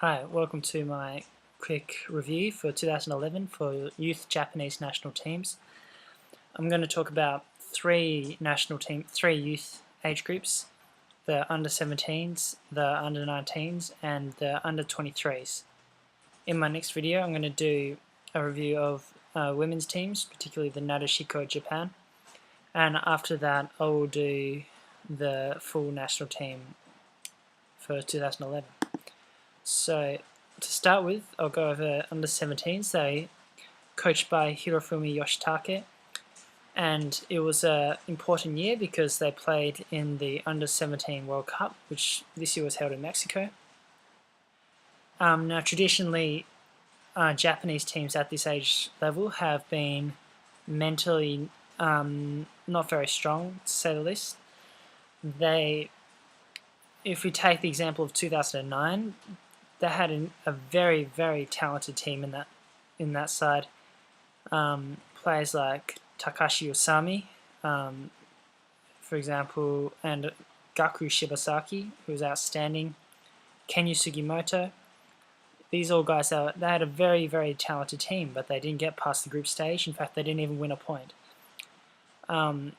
Hi, welcome to my quick review for 2011 for youth Japanese national teams. I'm going to talk about three youth age groups: the under 17s, the under 19s, and the under 23s. In my next video, I'm going to do a review of women's teams, particularly the Nadeshiko Japan, and after that, I will do the full national team for 2011. So to start with, I'll go over under 17s. They coached by Hirofumi Yoshitake, and it was an important year because they played in the under 17 World Cup, which this year was held in Mexico. Now traditionally, Japanese teams at this age level have been mentally not very strong, to say the least. If we take the example of 2009, they had a very, very talented team in that side. Players like Takashi Iwanami, for example, and Gaku Shibasaki, who was outstanding. Kenyu Sugimoto. These all guys, they had a very, very talented team, but they didn't get past the group stage. In fact, they didn't even win a point. And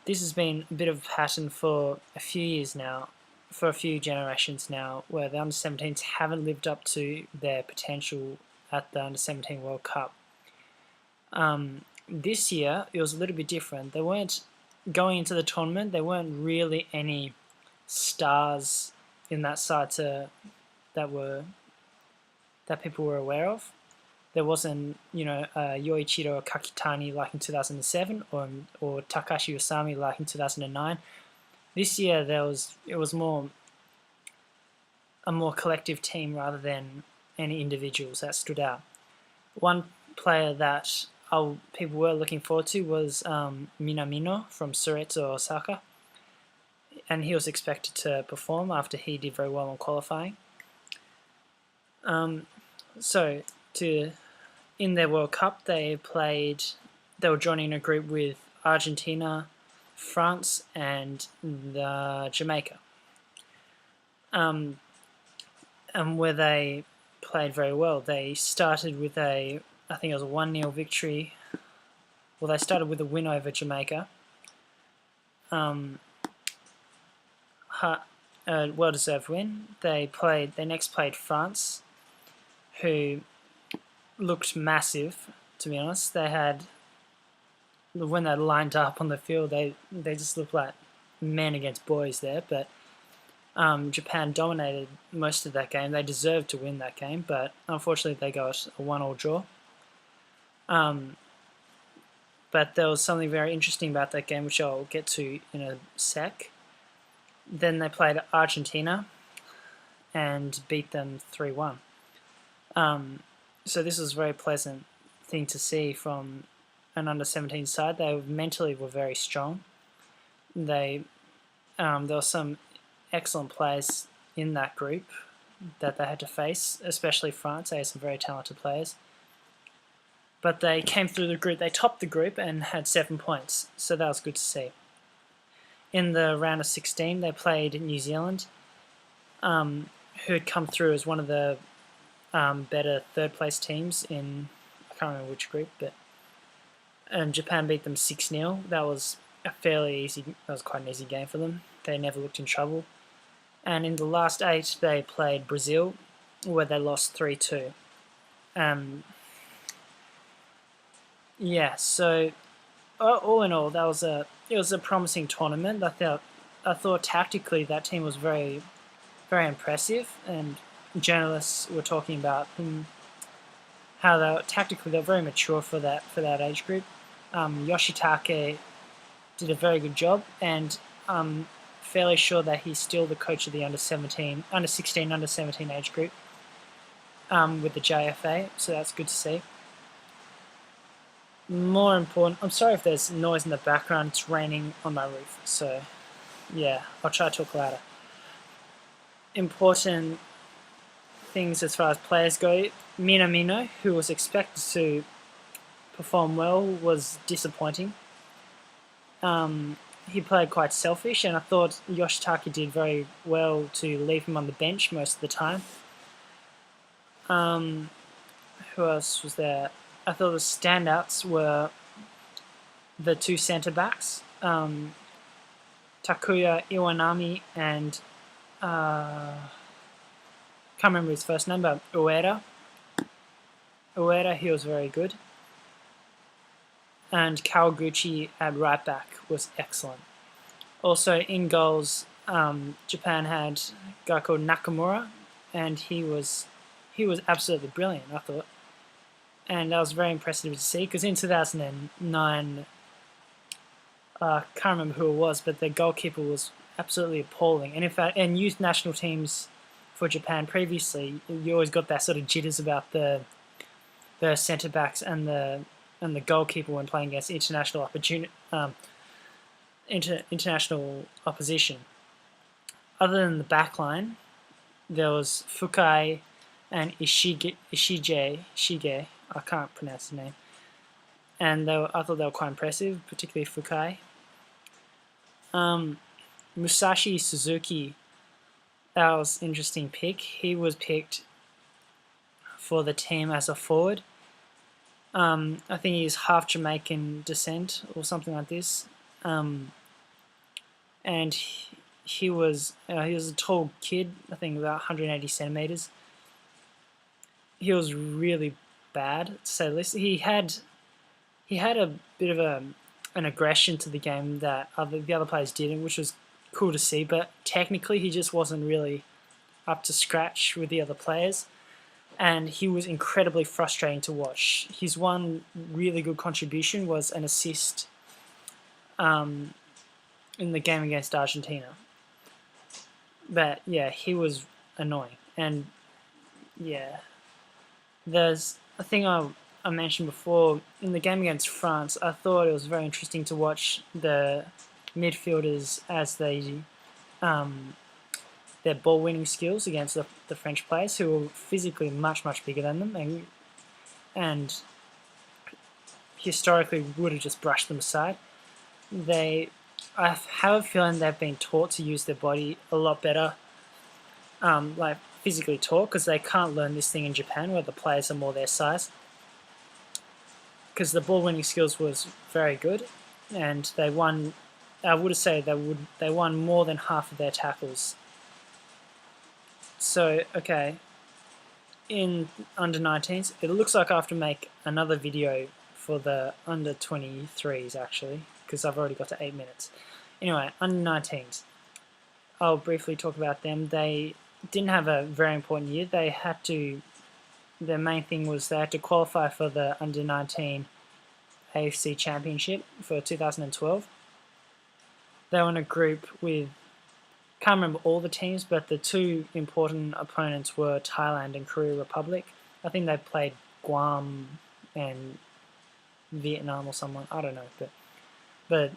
this has been a bit of a pattern for a few years now, for a few generations now, where the under-17s haven't lived up to their potential at the under-17 World Cup. This year, it was a little bit different. They weren't going into the tournament. There weren't really any stars in that side that people were aware of. There wasn't, Yoichiro Kakitani like in 2007 or Takashi Iwanami like in 2009. This year it was a more collective team rather than any individuals that stood out. One player that people were looking forward to was Minamino from Suretsu Osaka, and he was expected to perform after he did very well in qualifying. In their World Cup, they were joining a group with Argentina, France, and Jamaica, and where they played very well. They started with I think it was a 1-0 victory. Well, they started with a win over Jamaica. A well-deserved win. They next played France, who looked massive, to be honest. When they lined up on the field, they just looked like men against boys there, but Japan dominated most of that game. They deserved to win that game, but unfortunately they got a 1-1 draw. But there was something very interesting about that game, which I'll get to in a sec. Then they played Argentina and beat them 3-1. So this was a very pleasant thing to see from an under-17 side. They mentally were very strong. There were some excellent players in that group that they had to face, especially France. They had some very talented players. But they came through the group, they topped the group and had 7 points, so that was good to see. In the round of 16, they played New Zealand, who had come through as one of the better third-place teams in, I can't remember which group, and Japan beat them 6-0. That was quite an easy game for them. They never looked in trouble. And in the last 8, they played Brazil, where they lost 3-2. So all in all, it was a promising tournament. I thought tactically that team was very, very impressive, and journalists were talking about how they're very mature for that age group. Yoshitake did a very good job, and I'm fairly sure that he's still the coach of the under 16, under 17 age group with the JFA, so that's good to see. More important, I'm sorry if there's noise in the background, it's raining on my roof, so yeah, I'll try to talk louder. Important things as far as players go: Minamino, who was expected to perform well, was disappointing. he played quite selfish, and I thought Yoshitaka did very well to leave him on the bench most of the time. Who else was there? I thought the standouts were the two centre-backs, Takuya Iwanami and can't remember his first name, but Ueda. He was very good. And Kawaguchi at right back was excellent. Also in goals, Japan had a guy called Nakamura, and he was absolutely brilliant, I thought. And that was very impressive to see, because in 2009, I can't remember who it was, but the goalkeeper was absolutely appalling. And in fact, in youth national teams for Japan previously, you always got that sort of jitters about the centre backs and the goalkeeper when playing against international opposition. Other than the back line, there was Fukai and Ishige. I can't pronounce his name. And I thought they were quite impressive, particularly Fukai. Musashi Suzuki, that was an interesting pick. He was picked for the team as a forward. I think he's half Jamaican descent or something like this. And he was a tall kid, I think about 180 centimeters. He was really bad, to say the least. He had a bit of an aggression to the game that the other players didn't, which was cool to see. But technically, he just wasn't really up to scratch with the other players, and he was incredibly frustrating to watch. His one really good contribution was an assist in the game against Argentina. But yeah, he was annoying. And yeah, there's a thing I mentioned before, in the game against France, I thought it was very interesting to watch the midfielders as they their ball winning skills against the French players, who were physically much bigger than them, and historically would have just brushed them aside. I have a feeling they've been taught to use their body a lot better, like physically taught, because they can't learn this thing in Japan where the players are more their size. Because the ball winning skills was very good, and they won. I would say they won more than half of their tackles. So okay, in under 19s, it looks like I have to make another video for the under 23s actually, because I've already got to 8 minutes. Anyway, under 19s, I'll briefly talk about them. They didn't have a very important year. Their main thing was they had to qualify for the under 19 AFC Championship for 2012. They were in a group with, can't remember all the teams, but the two important opponents were Thailand and Korea Republic. I think they played Guam and Vietnam or someone, I don't know, but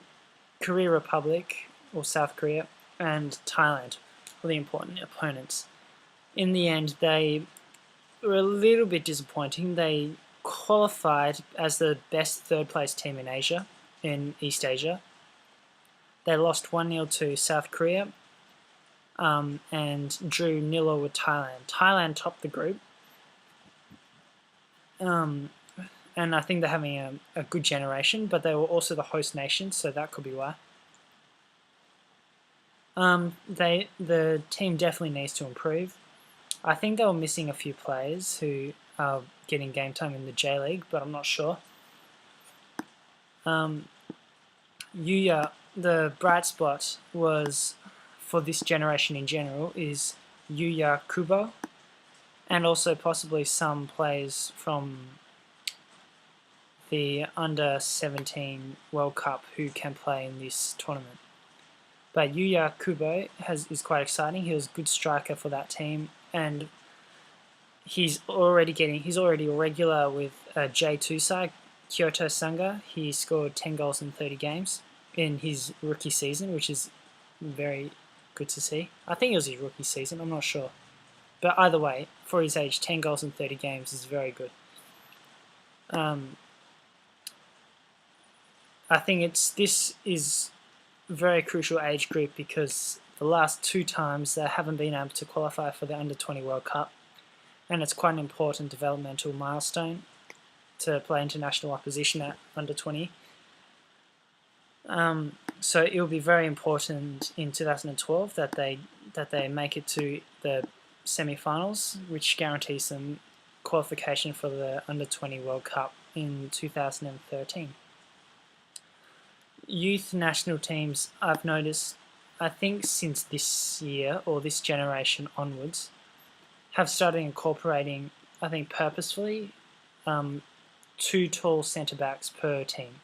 Korea Republic or South Korea and Thailand were the important opponents. In the end, they were a little bit disappointing. They qualified as the best third place team in Asia, in East Asia. They lost 1-0 to South Korea and drew 0 with Thailand. Thailand topped the group. And I think they're having a good generation, but they were also the host nation, so that could be why. The team definitely needs to improve. I think they were missing a few players who are getting game time in the J League, but I'm not sure. The bright spot was, for this generation in general, is Yuya Kubo, and also possibly some players from the under-17 World Cup who can play in this tournament. But Yuya Kubo is quite exciting. He was a good striker for that team, and he's already a regular with J2 side, Kyoto Sanga. He scored 10 goals in 30 games in his rookie season, which is very good to see. I think it was his rookie season, I'm not sure. But either way, for his age, 10 goals in 30 games is very good. I think this is very crucial age group because the last 2 times they haven't been able to qualify for the Under-20 World Cup, and it's quite an important developmental milestone to play international opposition at Under-20. So it will be very important in 2012 that they make it to the semi-finals, which guarantees them qualification for the Under-20 World Cup in 2013. Youth national teams, I've noticed, I think since this year or this generation onwards, have started incorporating, I think purposefully, 2 tall centre-backs per team.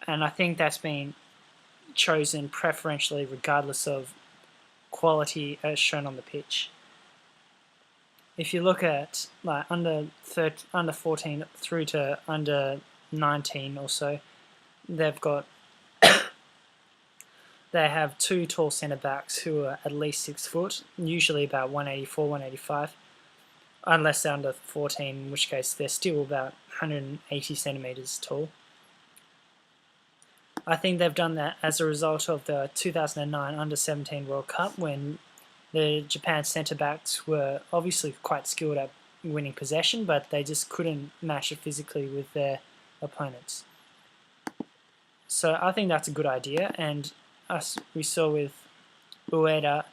And I think that's been chosen preferentially regardless of quality as shown on the pitch. If you look at like under 14 through to under 19 or so, they have 2 tall centre backs who are at least 6 foot, usually about 184, 185, unless they're under 14, in which case they're still about 180 centimetres tall. I think they've done that as a result of the 2009 Under-17 World Cup, when the Japan centre-backs were obviously quite skilled at winning possession, but they just couldn't match it physically with their opponents. So I think that's a good idea, and as we saw with Ueda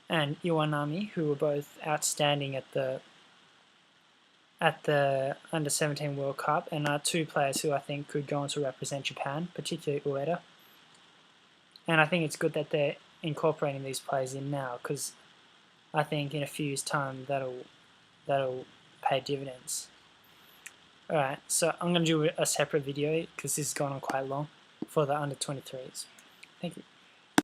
and Iwanami, who were both outstanding at the Under-17 World Cup, and are 2 players who I think could go on to represent Japan, particularly Ueda. And I think it's good that they're incorporating these players in now, because I think in a few years' time that'll pay dividends. Alright, so I'm going to do a separate video because this has gone on quite long for the Under-23s. Thank you.